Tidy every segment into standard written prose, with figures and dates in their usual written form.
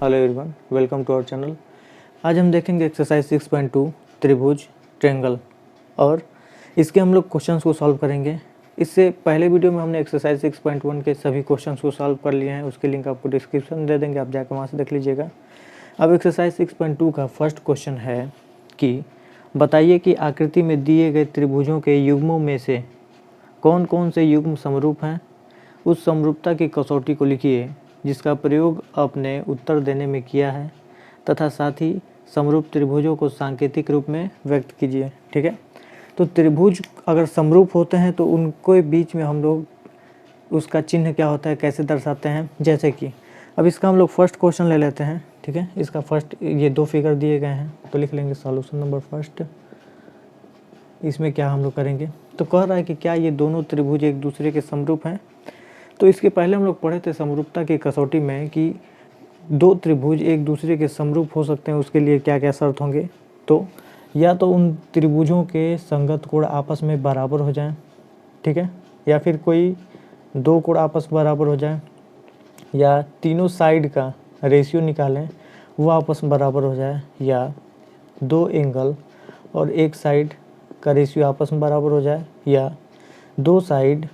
Hello everyone, welcome to our channel. आज हम देखेंगे एक्सरसाइज 6.2 त्रिभुज ट्रायंगल और इसके हम लोग क्वेश्चंस को सॉल्व करेंगे। इससे पहले वीडियो में हमने एक्सरसाइज 6.1 के सभी क्वेश्चंस को सॉल्व कर लिए हैं। उसके लिंक आपको डिस्क्रिप्शन में दे देंगे, आप जाकर वहाँ से देख लीजिएगा। अब एक्सरसाइज 6.2 का फर्स्ट क्वेश्चन है कि बताइए कि आकृति में दिए गए त्रिभुजों के युग्मों में से कौन कौन से युग्म समरूप हैं। उस समरूपता की कसौटी को लिखिए जिसका प्रयोग आपने उत्तर देने में किया है तथा साथ ही समरूप त्रिभुजों को सांकेतिक रूप में व्यक्त कीजिए। ठीक है, तो त्रिभुज अगर समरूप होते हैं तो उनके बीच में हम लोग उसका चिन्ह क्या होता है, कैसे दर्शाते हैं। जैसे कि अब इसका हम लोग फर्स्ट क्वेश्चन ले लेते हैं। ठीक है, इसका फर्स्ट ये दो फिगर दिए गए हैं तो लिख लेंगे सॉल्यूशन नंबर फर्स्ट। इसमें क्या हम लोग करेंगे, तो कह रहा है कि क्या ये दोनों त्रिभुज एक दूसरे के समरूप हैं। तो इसके पहले हम लोग पढ़े थे समरूपता की कसौटी में कि दो त्रिभुज एक दूसरे के समरूप हो सकते हैं, उसके लिए क्या क्या शर्त होंगे। तो या तो उन त्रिभुजों के संगत कोण आपस में बराबर हो जाएं, ठीक है, या फिर कोई दो कोण आपस में बराबर हो जाए, या तीनों साइड का रेशियो निकालें वो आपस में बराबर हो जाए, या दो एंगल और एक साइड का रेशियो आपस में बराबर हो जाए, या दो साइड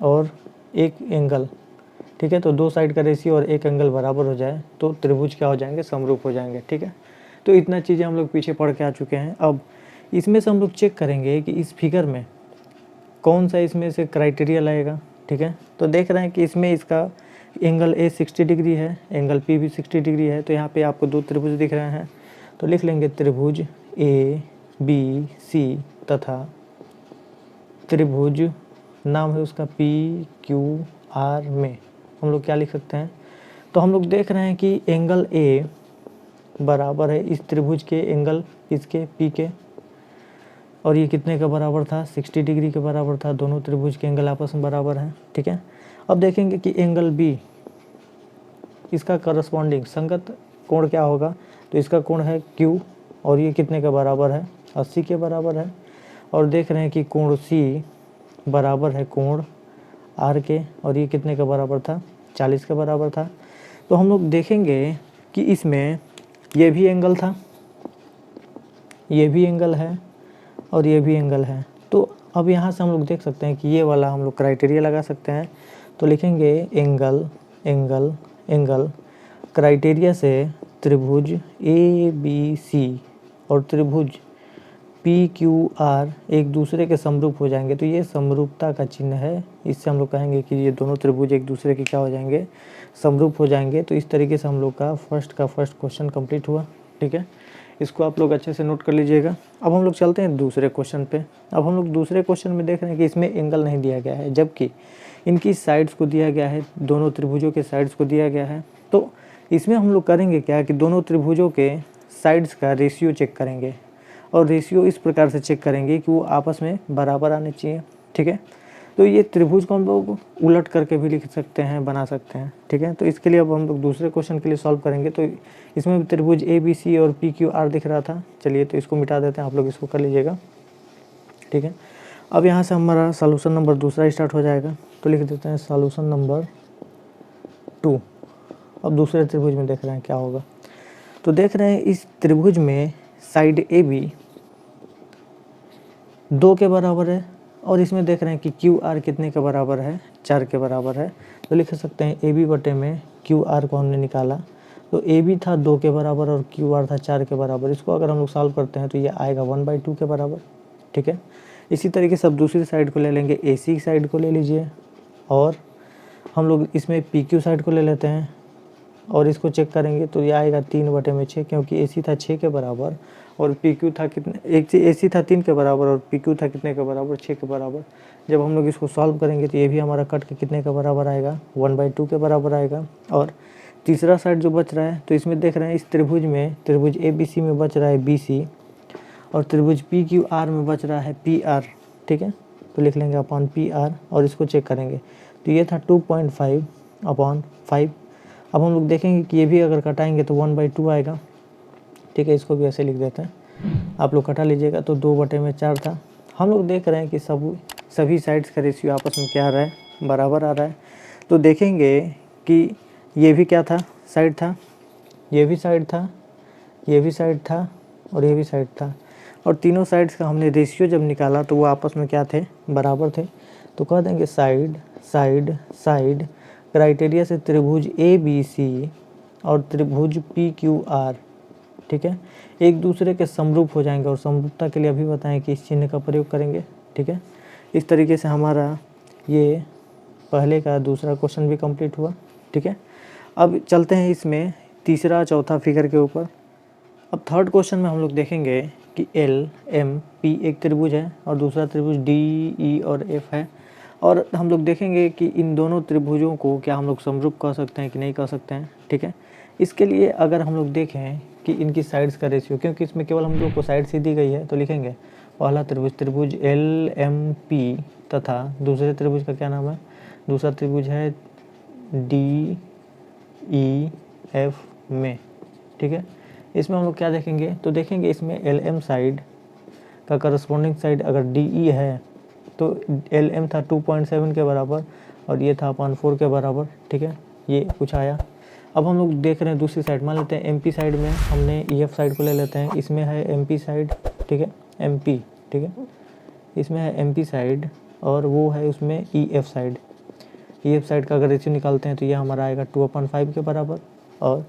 और एक एंगल, ठीक है, तो दो साइड का रेशियो और एक एंगल बराबर हो जाए तो त्रिभुज क्या हो जाएंगे, समरूप हो जाएंगे। ठीक है, तो इतना चीज़ें हम लोग पीछे पढ़ के आ चुके हैं। अब इसमें से हम लोग चेक करेंगे कि इस फिगर में कौन सा इसमें से क्राइटेरिया लगेगा। ठीक है, तो देख रहे हैं कि इसमें इसका एंगल ए 60 डिग्री है, एंगल पी भी 60 डिग्री है। तो यहाँ पे आपको दो त्रिभुज दिख रहे हैं तो लिख लेंगे त्रिभुज ए बी सी तथा त्रिभुज नाम है उसका पी क्यू आर में हम लोग क्या लिख सकते हैं। तो हम लोग देख रहे हैं कि एंगल ए बराबर है इस त्रिभुज के एंगल इसके पी के, और ये कितने का बराबर था, 60 डिग्री के बराबर था। दोनों त्रिभुज के एंगल आपस में बराबर हैं। ठीक है, अब देखेंगे कि एंगल बी इसका करस्पॉन्डिंग संगत कोण क्या होगा, तो इसका कोण है क्यू और ये कितने का बराबर है, 80 के बराबर है। और देख रहे हैं कि कोण सी बराबर है कोण आर के और ये कितने का बराबर था, 40 के बराबर था। तो हम लोग देखेंगे कि इसमें ये भी एंगल था, ये भी एंगल है और ये भी एंगल है। तो अब यहाँ से हम लोग देख सकते हैं कि ये वाला हम लोग क्राइटेरिया लगा सकते हैं। तो लिखेंगे एंगल एंगल एंगल क्राइटेरिया से त्रिभुज ए बी सी और त्रिभुज पी क्यू आर एक दूसरे के समरूप हो जाएंगे। तो ये समरूपता का चिन्ह है, इससे हम लोग कहेंगे कि ये दोनों त्रिभुज एक दूसरे के क्या हो जाएंगे, समरूप हो जाएंगे। तो इस तरीके से हम लोग का फर्स्ट क्वेश्चन कंप्लीट हुआ। ठीक है, इसको आप लोग अच्छे से नोट कर लीजिएगा। अब हम लोग चलते हैं दूसरे क्वेश्चन पे। अब हम लोग दूसरे क्वेश्चन में देख रहे हैं कि इसमें एंगल नहीं दिया गया है जबकि इनकी साइड्स को दिया गया है, दोनों त्रिभुजों के साइड्स को दिया गया है। तो इसमें हम लोग करेंगे क्या कि दोनों त्रिभुजों के साइड्स का रेशियो चेक करेंगे और रेशियो इस प्रकार से चेक करेंगे कि वो आपस में बराबर आने चाहिए। ठीक है, तो ये त्रिभुज को हम लोग उलट करके भी लिख सकते हैं, बना सकते हैं। ठीक है, तो इसके लिए अब हम लोग दूसरे क्वेश्चन के लिए सॉल्व करेंगे। तो इसमें त्रिभुज ए बी सी और पी क्यू आर दिख रहा था, चलिए तो इसको मिटा देते हैं, आप लोग इसको कर लीजिएगा। ठीक है, अब यहाँ से हमारा सॉल्यूशन नंबर दूसरा स्टार्ट हो जाएगा। तो लिख देते हैं सॉल्यूशन नंबर 2। अब दूसरे त्रिभुज में देख रहे हैं क्या होगा। तो देख रहे हैं इस त्रिभुज में साइड ए बी 2 के बराबर है और इसमें देख रहे हैं कि क्यू आर कितने के बराबर है, 4 के बराबर है। तो लिख सकते हैं ए बी बटे में क्यू आर को हमने निकाला तो ए बी था 2 के बराबर और क्यू आर था 4 के बराबर। इसको अगर हम लोग सॉल्व करते हैं तो ये आएगा 1/2 के बराबर। ठीक है, इसी तरीके से अब दूसरी साइड को ले लेंगे, ए सी साइड को ले लीजिए और हम लोग इसमें पी क्यू साइड को ले लेते हैं और इसको चेक करेंगे तो ये आएगा 3/6 क्योंकि ए सी था 6 के बराबर और पी क्यू था कितने, एक ए सी था 3 के बराबर और पी क्यू था कितने के बराबर, 6 के बराबर। जब हम लोग इसको सॉल्व करेंगे तो ये भी हमारा कट के कितने के बराबर आएगा, 1/2 के बराबर आएगा। और तीसरा साइड जो बच रहा है तो इसमें देख रहे हैं इस त्रिभुज में, त्रिभुज ए बी सी में बच रहा है बी सी और त्रिभुज पी क्यू आर में बच रहा है पी आर। ठीक है, तो लिख लेंगे अपॉन पी आर और इसको चेक करेंगे तो ये था 2.5/5। अब हम लोग देखेंगे कि ये भी अगर कटाएंगे तो 1/2 आएगा। ठीक है, इसको भी ऐसे लिख देते हैं, आप लोग कटा लीजिएगा। तो 2/4 था। हम लोग देख रहे हैं कि सभी साइड्स का रेशियो आपस में क्या आ रहा है, बराबर आ रहा है। तो देखेंगे कि ये भी क्या था, साइड था ये भी साइड था, ये भी साइड था और ये भी साइड था, और तीनों साइड्स का हमने रेशियो जब निकाला तो वो आपस में क्या थे, बराबर थे। तो कह देंगे साइड साइड साइड क्राइटेरिया से त्रिभुज ABC और त्रिभुज PQR, ठीक है, एक दूसरे के समरूप हो जाएंगे। और समरूपता के लिए अभी बताएं कि इस चिन्ह का प्रयोग करेंगे, ठीक है। इस तरीके से हमारा ये पहले का दूसरा क्वेश्चन भी कंप्लीट हुआ, ठीक है। अब चलते हैं इसमें तीसरा चौथा फिगर के ऊपर। अब थर्ड क्वेश्चन में हम लोग देखेंगे कि LMP एक त्रिभुज है और दूसरा त्रिभुज DE और F है, और हम लोग देखेंगे कि इन दोनों त्रिभुजों को क्या हम लोग समरूप कह सकते हैं कि नहीं कह सकते हैं, ठीक है। इसके लिए अगर हम लोग देखें कि इनकी साइड्स का रेशियो, क्योंकि इसमें केवल हम लोग को साइड सी दी गई है, तो लिखेंगे पहला त्रिभुज त्रिभुज LMP तथा दूसरे त्रिभुज का क्या नाम है, दूसरा त्रिभुज है DEF में, ठीक है। इसमें हम लोग क्या देखेंगे, तो देखेंगे इसमें LM साइड का करस्पॉन्डिंग साइड अगर DE है तो LM था 2.7 के बराबर और ये था 4 के बराबर, ठीक है, ये कुछ आया। अब हम लोग देख रहे हैं दूसरी साइड, मान लेते हैं MP साइड में हमने EF साइड को ले लेते हैं। इसमें है MP साइड, ठीक है, MP, ठीक है, इसमें है MP साइड और वो है उसमें EF साइड। EF साइड का अगर रेशियो निकालते हैं तो ये हमारा आएगा 2/5 के बराबर। और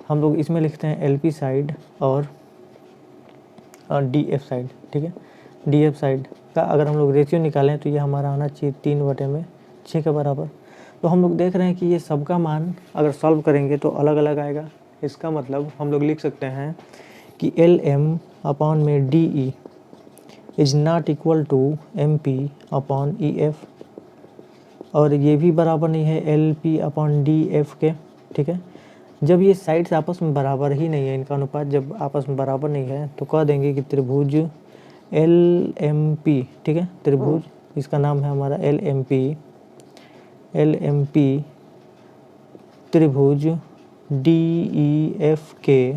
हम लोग इसमें लिखते हैं LP साइड और DF साइड, ठीक है। DF साइड का अगर हम लोग रेशियो निकालें तो ये हमारा आना चाहिए 3/6 के बराबर। तो हम लोग देख रहे हैं कि ये सबका मान अगर सॉल्व करेंगे तो अलग अलग आएगा। इसका मतलब हम लोग लिख सकते हैं कि LM अपॉन में DE is not equal to MP upon EF, और ये भी बराबर नहीं है LP अपॉन DF के, ठीक है। जब ये साइड्स आपस में बराबर ही नहीं है, इनका अनुपात जब आपस में बराबर नहीं है, तो कह देंगे कि त्रिभुज LMP, ठीक है, त्रिभुज इसका नाम है हमारा LMP त्रिभुज DEF के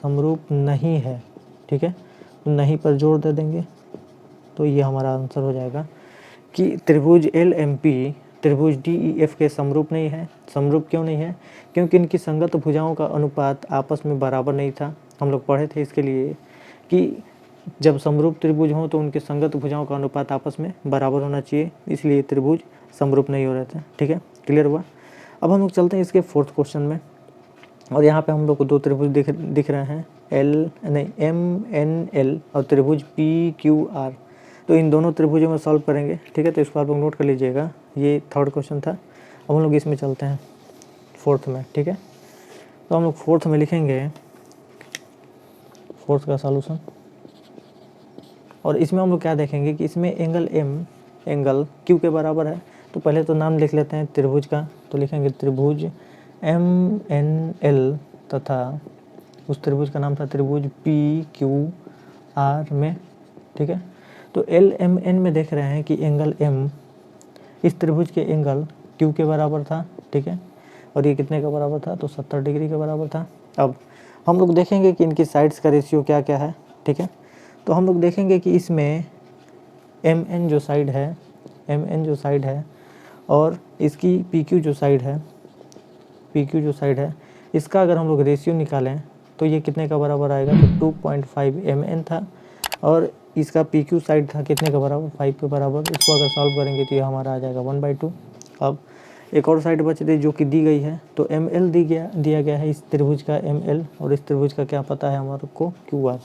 समरूप नहीं है, ठीक है। तो नहीं पर जोर दे देंगे तो ये हमारा आंसर हो जाएगा कि त्रिभुज LMP त्रिभुज DEF के समरूप नहीं है। समरूप क्यों नहीं है, क्योंकि इनकी संगत भुजाओं का अनुपात आपस में बराबर नहीं था। हम लोग पढ़े थे इसके लिए कि जब समरूप त्रिभुज हों तो उनके संगत भुजाओं का अनुपात आपस में बराबर होना चाहिए, इसलिए त्रिभुज समरूप नहीं हो रहे थे, ठीक है, क्लियर हुआ। अब हम लोग चलते हैं इसके फोर्थ क्वेश्चन में, और यहाँ पे हम लोग को दो त्रिभुज दिख रहे हैं, MNL और त्रिभुज PQR। तो इन दोनों त्रिभुजों में सॉल्व करेंगे, ठीक है। तो इसको आप लोग नोट कर लीजिएगा, ये थर्ड क्वेश्चन था। अब हम लोग इसमें चलते हैं फोर्थ में, ठीक है। तो हम लोग फोर्थ में लिखेंगे फोर्थ का सॉल्यूशन, और इसमें हम लोग क्या देखेंगे कि इसमें एंगल M एंगल Q के बराबर है। तो पहले तो नाम लिख लेते हैं त्रिभुज का, तो लिखेंगे त्रिभुज MNL तथा उस त्रिभुज का नाम था त्रिभुज PQR में, ठीक है। तो LMN में देख रहे हैं कि एंगल M इस त्रिभुज के एंगल Q के बराबर था, ठीक है, और ये कितने का बराबर था, तो 70 डिग्री के बराबर था। अब हम लोग देखेंगे कि इनकी साइड्स का रेशियो क्या क्या है, ठीक है। तो हम लोग देखेंगे कि इसमें MN जो साइड है और इसकी PQ जो साइड है, इसका अगर हम लोग रेशियो निकालें तो ये कितने का बराबर आएगा, तो 2.5 MN था, और इसका PQ साइड था कितने का बराबर, 5 के बराबर। इसको अगर सॉल्व करेंगे तो ये हमारा आ जाएगा 1/2। अब एक और साइड बच रही जो कि दी गई है, तो ML दिया गया है इस त्रिभुज का ML, और इस त्रिभुज का क्या पता है हमारे को QR,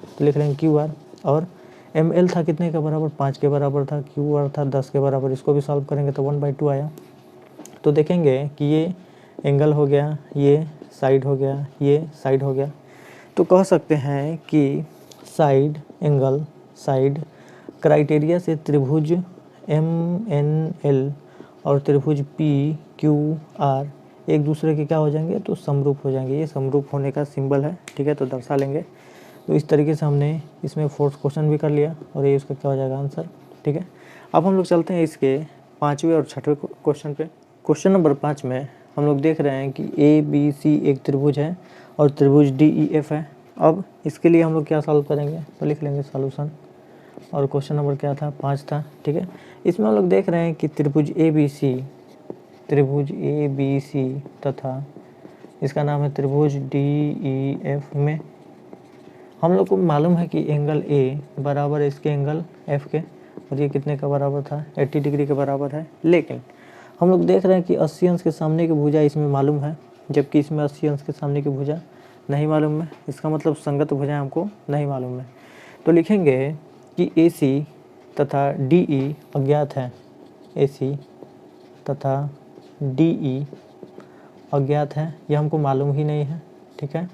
तो लिख लेंगे QR। और ML था कितने का बराबर, 5 के बराबर था, QR था 10 के बराबर। इसको भी सॉल्व करेंगे तो 1/2 आया। तो देखेंगे कि ये एंगल हो गया, ये साइड हो गया, ये साइड हो गया। तो कह सकते हैं कि साइड एंगल साइड क्राइटेरिया से त्रिभुज MNL और त्रिभुज PQR एक दूसरे के क्या हो जाएंगे, तो समरूप हो जाएंगे। ये समरूप होने का सिंबल है, ठीक है, तो दर्शा लेंगे। तो इस तरीके से हमने इसमें फोर्थ क्वेश्चन भी कर लिया, और ये उसका क्या हो जाएगा आंसर, ठीक है। अब हम लोग चलते हैं इसके पाँचवें और छठवें क्वेश्चन पे। क्वेश्चन नंबर 5 में हम लोग देख रहे हैं कि ABC एक त्रिभुज है और त्रिभुज DEF है। अब इसके लिए हम लोग क्या सॉल्व करेंगे, तो लिख लेंगे सॉल्यूशन, और क्वेश्चन नंबर क्या था, 5 था, ठीक है। इसमें हम लोग देख रहे हैं कि त्रिभुज त्रिभुज ABC तथा इसका नाम है त्रिभुज DEF में हम लोग को मालूम है कि एंगल A बराबर है इसके एंगल F के, और ये कितने का बराबर था, 80 डिग्री के बराबर है। लेकिन हम लोग देख रहे हैं कि 80 अंश के सामने की भुजा इसमें मालूम है, जबकि इसमें 80 अंश के सामने की भुजा नहीं मालूम है। इसका मतलब संगत भुजा हमको नहीं मालूम है। तो लिखेंगे कि AC तथा DE अज्ञात है, AC तथा DE अज्ञात है, यह हमको मालूम ही नहीं है, ठीक है।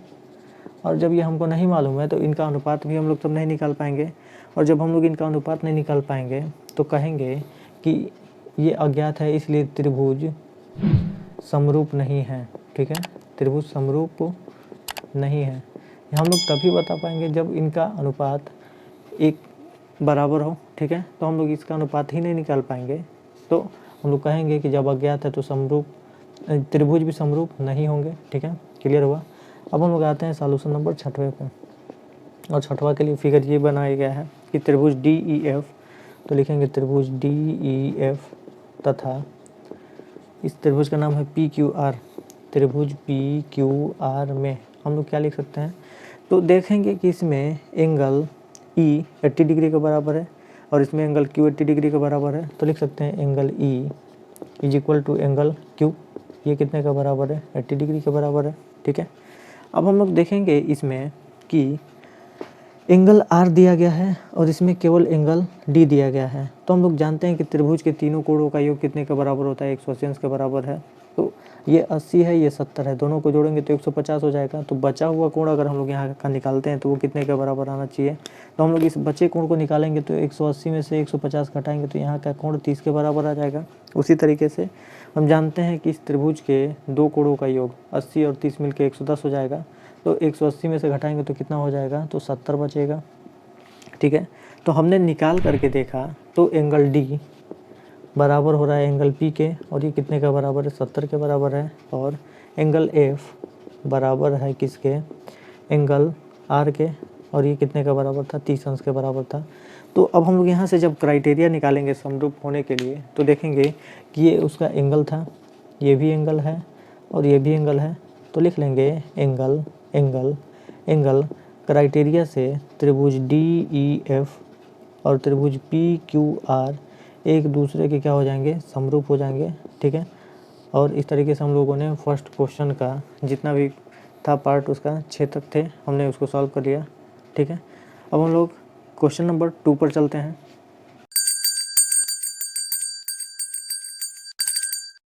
और जब ये हमको नहीं मालूम है तो इनका अनुपात भी हम लोग तब नहीं निकाल पाएंगे, और जब हम लोग इनका अनुपात नहीं निकाल पाएंगे तो कहेंगे कि ये अज्ञात है, इसलिए त्रिभुज समरूप नहीं है, ठीक है। त्रिभुज समरूप नहीं है, हम लोग तभी बता पाएंगे जब इनका अनुपात एक बराबर हो, ठीक है। तो हम लोग इसका अनुपात ही नहीं निकाल पाएंगे, तो हम लोग कहेंगे कि जब अज्ञात है तो समरूप त्रिभुज भी समरूप नहीं होंगे, ठीक है। क्लियर हुआ। अब हम लोग आते हैं सॉल्यूशन नंबर 6वें पे, और 6वां के लिए फिगर ये बनाया गया है कि त्रिभुज DEF, तो लिखेंगे त्रिभुज DEF तथा इस त्रिभुज का नाम है PQR, त्रिभुज PQR में हम लोग क्या लिख सकते हैं, तो देखेंगे कि इसमें एंगल E 80 डिग्री के बराबर है और इसमें एंगल Q 80 डिग्री के बराबर है। तो लिख सकते हैं angle E is equal to angle Q, ये कितने का बराबर है, 80 डिग्री के बराबर है, ठीक है। अब हम लोग देखेंगे इसमें कि एंगल R दिया गया है और इसमें केवल एंगल D दिया गया है। तो हम लोग जानते हैं कि त्रिभुज के तीनों कोणों का योग कितने के बराबर होता है, 180 अंश के बराबर है। तो ये 80 है, ये 70 है, दोनों को जोड़ेंगे तो 150 हो जाएगा। तो बचा हुआ कोण अगर हम लोग यहाँ का निकालते हैं तो वो कितने के बराबर आना चाहिए, तो हम लोग इस बचे कोण को निकालेंगे तो 180 में से 150 घटाएंगे तो यहाँ का कोण 30 के बराबर आ जाएगा। उसी तरीके से हम जानते हैं कि इस त्रिभुज के दो कोणों का योग 80 और 30 मिलकर 110 हो जाएगा। तो 180 में से घटाएंगे तो कितना हो जाएगा, तो 70 बचेगा, ठीक है। तो हमने निकाल करके देखा तो एंगल D बराबर हो रहा है एंगल P के, और ये कितने का बराबर है, 70 के बराबर है। और एंगल F बराबर है किसके, एंगल R के, और ये कितने का बराबर था, 30 अंश के बराबर था। तो अब हम लोग यहाँ से जब क्राइटेरिया निकालेंगे समरूप होने के लिए तो देखेंगे कि ये उसका एंगल था, ये भी एंगल है और ये भी एंगल है। तो लिख लेंगे एंगल एंगल एंगल क्राइटेरिया से त्रिभुज DEF और त्रिभुज PQR एक दूसरे के क्या हो जाएंगे, समरूप हो जाएंगे, ठीक है। और इस तरीके से हम लोगों ने फर्स्ट क्वेश्चन का जितना भी था पार्ट उसका 6 तक थे, हमने उसको सॉल्व कर लिया, ठीक है। अब हम लोग क्वेश्चन नंबर 2 पर चलते हैं।